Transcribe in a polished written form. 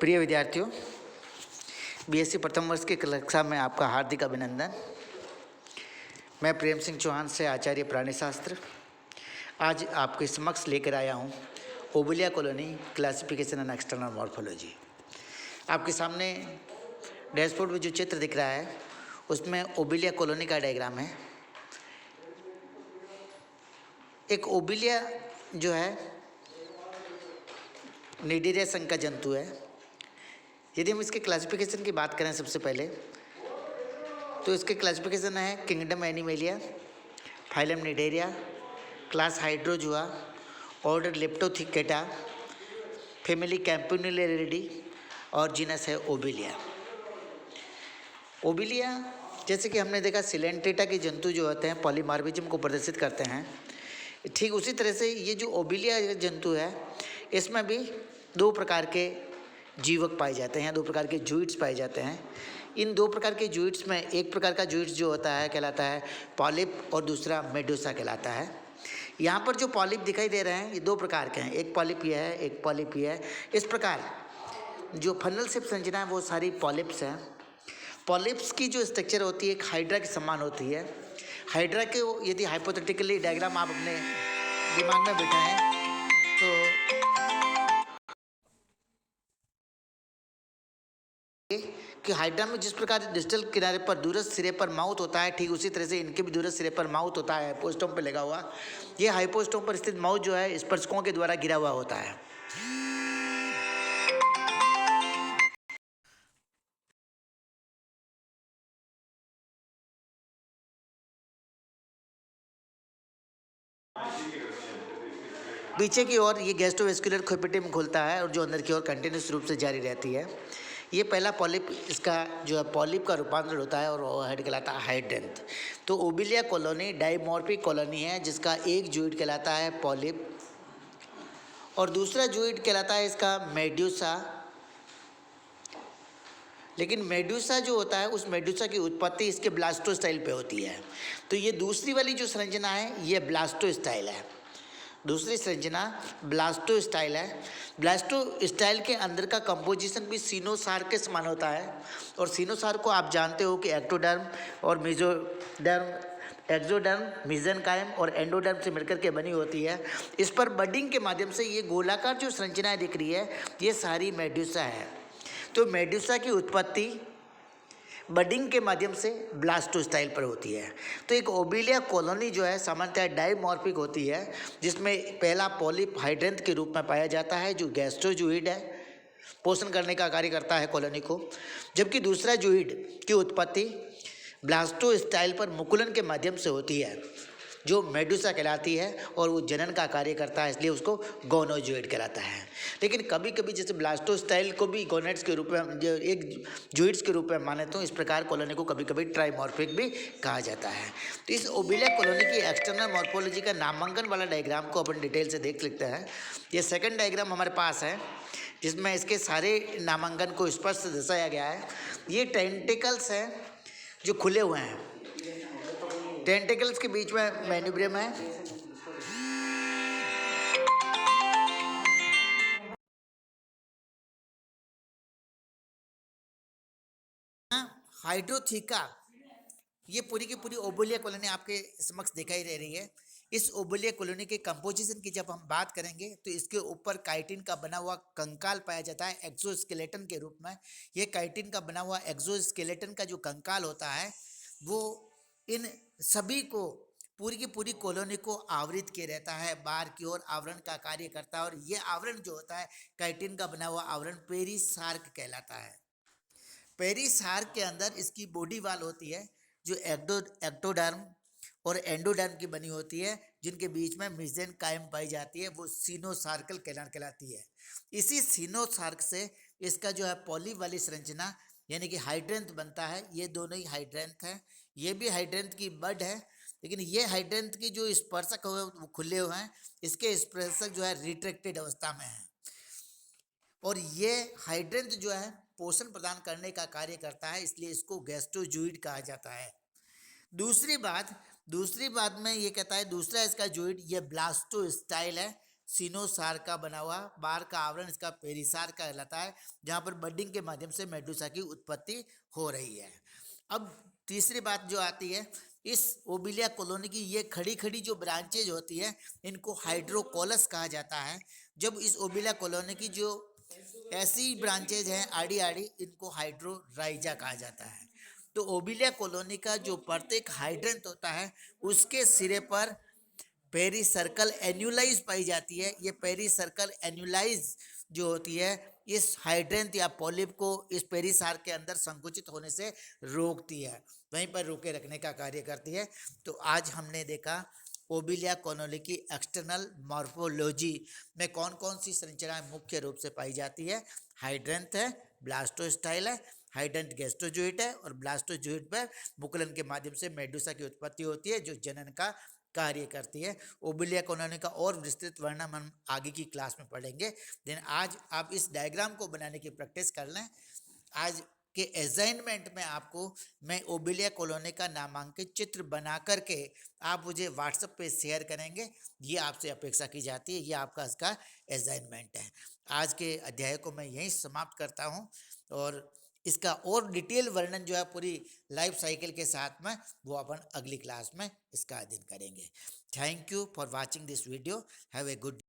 प्रिय विद्यार्थियों, बीएससी प्रथम वर्ष की कक्षा में आपका हार्दिक अभिनंदन। मैं प्रेम सिंह चौहान से आचार्य प्राणी शास्त्र आज आपके समक्ष लेकर आया हूँ Obelia colony classification and external morphology. आपके सामने डैशबोर्ड में जो चित्र दिख रहा है उसमें ओबेलिया कॉलोनी का डायग्राम है। एक ओबेलिया जो है निडीरिया संघ का जंतु है। यदि हम इसके क्लासिफिकेशन की बात करें सबसे पहले तो इसके क्लासिफिकेशन है kingdom animalia, phylum cnidaria, class hydrozoa, order leptothecata, family campanulariidae और जीनस है ओबेलिया। ओबेलिया जैसे कि हमने देखा सिलेंट्रेटा के जंतु जो होते हैं पॉलीमार्फिज्म को प्रदर्शित करते हैं, ठीक उसी तरह से ये जो ओबेलिया जंतु है इसमें भी दो प्रकार के जीवक पाए जाते हैं, दो प्रकार के जूइट्स पाए जाते हैं। इन दो प्रकार के जूइट्स में एक प्रकार का जूइट्स जो होता है कहलाता है पॉलिप और दूसरा मेडूसा कहलाता है। यहाँ पर जो पॉलिप दिखाई दे रहे हैं ये दो प्रकार के हैं, एक पॉलिप ये है, एक पॉलिप ये है। इस प्रकार जो फनल शेप संरचना है वो सारी पॉलिप्स हैं। पॉलिप्स की जो स्ट्रक्चर होती है एक हाइड्रा के समान होती है। हाइड्रा के यदि हाइपोथेटिकली डायग्राम आप अपने दिमाग में बिठाएं तो कि हाइड्रा में जिस प्रकार डिस्टल किनारे पर दूरस्थ सिरे पर माउथ होता है, ठीक उसी तरह से इनके भी दूरस्थ सिरे पर माउथ होता है, हाइपोस्टोम पर लगा हुआ। ये हाइपोस्टोम पर स्थित माउथ जो है स्पर्शकों के द्वारा घिरा हुआ होता है। पीछे की ओर ये गैस्ट्रोवेस्कुलर खोपेटियम खुलता है और जो अंदर की ओर कंटिन्यूस रूप से जारी रहती है। ये पहला पॉलिप, इसका जो है पॉलिप का रूपांतर होता है और वो हेड कहलाता है हाइड्रेंथ। तो ओबेलिया कॉलोनी डाइमॉर्फिक कॉलोनी है जिसका एक जूइड कहलाता है पॉलिप और दूसरा जूइड कहलाता है इसका मेड्यूसा। लेकिन मेडूसा जो होता है उस मेडूसा की उत्पत्ति इसके ब्लास्टो स्टाइल पे होती है। तो ये दूसरी वाली जो संरचना है ये ब्लास्टो स्टाइल है। दूसरी संरचना ब्लास्टो स्टाइल है। ब्लास्टो स्टाइल के अंदर का कंपोजिशन भी सीनोसार के समान होता है और सीनोसार को आप जानते हो कि एक्टोडर्म और मेसोडर्म, एक्सोडर्म, मेसेनकाइम और एंडोडर्म से मिलकर के बनी होती है। इस पर बडिंग के माध्यम से ये गोलाकार जो संरचनाएं दिख रही है ये सारी मेडूसा है। तो मेडूसा की उत्पत्ति बडिंग के माध्यम से ब्लास्टो स्टाइल पर होती है। तो एक ओबेलिया कॉलोनी जो है सामान्यतः डाइमॉर्फिक होती है जिसमें पहला पॉलिप हाइड्रेंथ के रूप में पाया जाता है जो गैस्ट्रोजूइड है, पोषण करने का कार्य करता है कॉलोनी को, जबकि दूसरा जूइड की उत्पत्ति ब्लास्टो स्टाइल पर मुकुलन के माध्यम से होती है जो मेडूसा कहलाती है और वो जनन का कार्य करता है, इसलिए उसको गोनोजोइड कहलाता है। लेकिन कभी कभी जैसे ब्लास्टो स्टाइल को भी गोनेट्स के रूप में, जो एक जूइड्स के रूप में माने तो इस प्रकार कॉलोनी को कभी कभी ट्राइमॉर्फिक भी कहा जाता है। तो इस ओबेलिया कॉलोनी की एक्सटर्नल मॉर्फोलॉजी का नामांकन वाला डायग्राम को अपन डिटेल से देख सकते हैं। ये सेकेंड डायग्राम हमारे पास है जिसमें इसके सारे नामांकन को स्पष्ट दर्शाया गया है। ये टेंटिकल्स हैं जो खुले हुए हैं, टेंटिकल्स के बीच में मैन्यूब्रियम है। हाइड्रोथीका, ये पूरी की पूरी ओबेलिया कॉलोनी आपके समक्ष दिखाई दे रही है। इस ओबेलिया कॉलोनी के कंपोजिशन की जब हम बात करेंगे तो इसके ऊपर काइटिन का बना हुआ कंकाल पाया जाता है एक्सोस्केलेटन के रूप में। ये काइटिन का बना हुआ एक्सोस्केलेटन का जो कंकाल होता है वो इन सभी को पूरी की पूरी कॉलोनी को आवृत किए रहता है, बाहर की ओर आवरण का कार्य करता है और ये आवरण जो होता है काइटिन का बना हुआ आवरण पेरिसार्क कहलाता है। पेरिसार्क के अंदर इसकी बॉडी वाल होती है जो एक्टोडर्म और एंडोडर्म की बनी होती है जिनके बीच में मेसेनकाइम पाई जाती है, वो सीनोसार्कल कहलाती है। इसी सीनोसार्क से इसका जो है पॉली वाली संरचना यानी कि हाइड्रेंथ बनता है। ये दोनों ही हाइड्रेंथ हैं, ये भी हाइड्रेंथ की बड है, लेकिन ये हाइड्रेंथ की जो स्पर्शक हुए वो खुले हुए हैं, इसके स्पर्शक जो है रिट्रैक्टेड अवस्था में है और ये हाइड्रेंथ जो है पोषण प्रदान करने का कार्य करता है, इसलिए इसको गैस्ट्रोजूइड कहा जाता है। दूसरी बात में ये कहता है दूसरा इसका जूइड ये ब्लास्टो स्टाइल है सिनोसार का बना हुआ, बाहर का आवरण इसका पेरिसार का कहलाता है, जहाँ पर बडिंग के माध्यम से मेडुसा की उत्पत्ति हो रही है। अब तीसरी बात जो आती है, इस ओबिलिया कॉलोनी की ये खड़ी खड़ी जो ब्रांचेज होती है इनको हाइड्रोकोलस कहा जाता है। जब इस ओबिलिया कॉलोनी की जो ऐसी ब्रांचेज हैं आड़ी आड़ी, इनको हाइड्रोराइजा कहा जाता है। तो ओबिलिया कॉलोनी का जो प्रत्येक हाइड्रेंट होता है उसके सिरे पर पेरी सर्कल एन्युलाइज पाई जाती है। ये पेरी सर्कल एन्युलाइज जो होती है इस हाइड्रेंट या पॉलिप को इस पेरिसार के अंदर संकुचित होने से रोकती है, वहीं पर रोके रखने का कार्य करती है। तो आज हमने देखा ओबिलिया कॉलोनी की एक्सटर्नल मॉर्फोलॉजी में कौन कौन सी संरचनाएं मुख्य रूप से पाई जाती है। हाइड्रेंट है, ब्लास्टोस्टाइल है, हाइड्रेंट गैस्ट्रोजोइट है, और ब्लास्टोजोइट पर मुकुलन के माध्यम से मेडुसा की उत्पत्ति होती है जो जनन का कार्य करती है। ओबिलिया कॉलोनी का और विस्तृत वर्णन हम आगे की क्लास में पढ़ेंगे। देन आज आप इस डायग्राम को बनाने की प्रैक्टिस कर लें। आज के असाइनमेंट में आपको मैं ओबिलिया कॉलोनी का नामांकित चित्र बना करके आप मुझे व्हाट्सएप पे शेयर करेंगे, ये आपसे अपेक्षा की जाती है। ये आपका इसका असाइनमेंट है। आज के अध्याय को मैं यहीं समाप्त करता हूँ, और इसका और डिटेल वर्णन जो है पूरी लाइफ साइकिल के साथ में वो अपन अगली क्लास में इसका अध्ययन करेंगे। Thank you for watching this video. Have a good